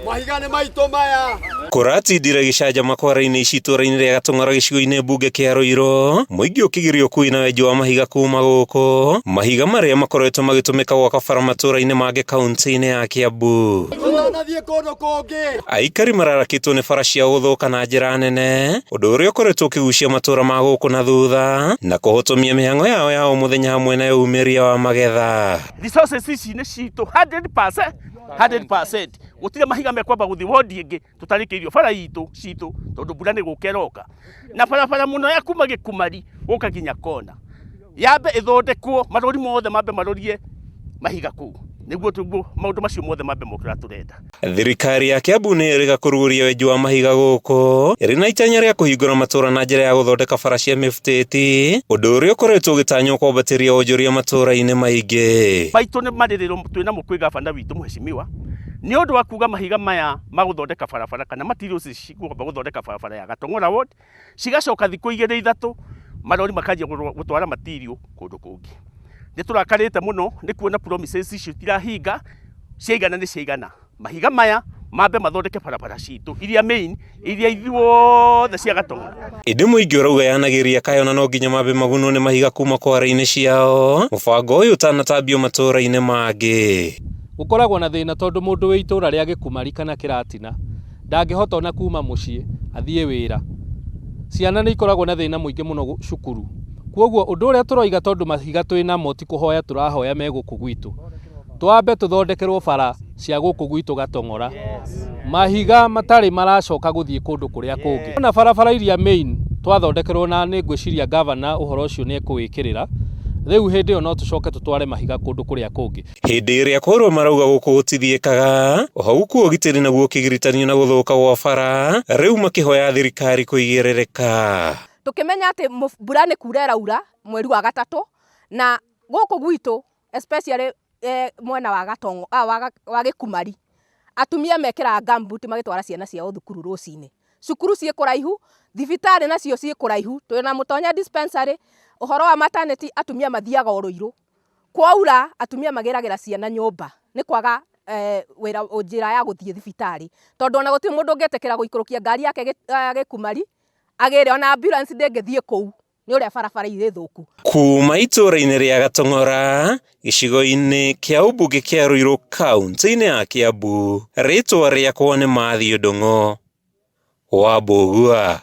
mahiga nĩ maitũ maya. Kũratindire gĩcanjama kwara-inĩ ici itũra-inĩ rĩa Gatũng'ora gĩcigo-inĩ mbunge kĩa Ruiru, mũingĩ ũkĩgirio kuina wenji wa mahiga kuma gũkũ, mahiga marĩa makoretwo magĩtũmĩka gwaka bara matũra-inĩ mangĩ kaunti-inĩ ya Kiambu. Tũtanathiĩ kũndũ kũngĩ. Aikari mararakĩtwo nĩ bara cia gũthũka na njĩra nene, ũndũ ũrĩa ũkoretwo ũkĩgucia matũra ma gũkũ na thutha na kũhotomia mĩhang'o yao ya o mũthenya hamwe na umĩria wa magetha. Resources ici nĩ citũ 100%. Gũtirĩ mahiga mekwamba gũthiĩ wondi ĩngĩ tũtarĩkĩirio bara citũ tondũ mbura nĩ gũkeroka. Na barabara mũno ya kuma Gĩkumari gũka nginya kona. Yambe ĩthondekwo, marori mothe mambe marorie mahiga kũu. Nĩguo maũndũ macio mothe mambe mokĩra tũrenda. Thirikari ya Kiambu nĩ ĩrĩga kũrugũria wenji wa mahiga gũkũ, ĩrĩ na itanya rĩa kũhingũra matũra na njĩra ya gũthondeka bara cia mĩbutĩti, ũndũ ũrĩa ũkoretwo ũgĩtanywo kwambatĩria wonjoria matũra-inĩ maingĩ. Maitũ nĩ marĩrĩro twĩna mũkwĩ gabana witũ mheshimiwa, nĩ ũndũ wa kuga mahiga maya ma gũthondeka barabara kana materials cigomba gũthondeka barabara ya Gatũng'ora ward, cigacoka thikũ 2-3 marori makanjia gũtwara material kũndũ kũngĩ. Nĩ tũrakarĩte mũno nĩ kuona promises icio tirahinga, ciaigana nĩ ciaigana. Mahiga maya mambe mathondeke barabara citũ iria main iria ithuothe cia Gatũng'ora. Ĩndĩ mũingĩ ũrauga yanagĩria kayona no nginya mambe magunwo nĩ mahiga kuma kwara-inĩ ciao, mũbango ũyũ ũtanatambio matũra-inĩ mangĩ. Gũkoragwo na thĩna tondũ mũndũ wĩ itũra rĩa Gĩkumari kana Kĩratina ndangĩhota ona kuma mũciĩ athiĩ wĩra. Ciana nĩ ikoragwo na thĩna mũingĩ mũno cukuru. Kwoguo ũndũ ũrĩa tũroiga tondũ mahiga twĩnamo ti kũhoya tũrahoya me gũkũ gwitũ. Twambe tũthondekerwo bara cia gũkũ gwitũ Gatũng'ora. Mahiga matarĩ maracoka gũthiĩ kũndũ kũrĩa kũngĩ. Na barabara iria main twathondekerwo na nĩ ngwĩciria governor ũhoro ũcio nĩ ekũwĩkĩrĩra. Rĩu hĩndĩ ĩyo no tũcoke tũtware mahiga kũndũ kũrĩa kũngĩ. Hĩndĩ ĩrĩa kũrwo marauga gũkũ gũtithiĩkaga, o hau kuo ũgitĩri naguo ũkĩgiritanio na gũthũka gwa bara, rĩu makĩhoya thirikari kũigĩrĩrĩka. Tukimenya ati mbura nĩ kuura ĩraura mweri wa gatatũ na gũkũ gwitũ especially mwena wa wa Gĩkumari, atumia mekĩra gumboot magĩtwara ciana ciao thukuru rũcinĩ. Cukuru ciĩ kũraihu, thibitarĩ nacio ciĩ kũraihu, twĩna Mũtonya dispensary, ũhoro wa maternity atumia mathiaga Ruiru. Kwaura atumia magĩragĩra ciana nyũmba nĩ kwaga njĩra ya gũthiĩ thibitarĩ, tondũ ona gũtirĩ mũndũ ũngĩetĩkĩra gũikũrũkia ngari yake Gĩkumari agĩre ona ambulance ndĩngĩthiĩ kũu nĩ ũrĩa barabara irĩ thũku. Kuma itũra-inĩ rĩa Gatũng'ora gĩcigo-inĩ kĩa ũmbunge kĩa Ruiru kaunti-inĩ ya Kiambu, rĩtwa rĩakwa nĩ Matthew Ndung'u wa Mbũgua.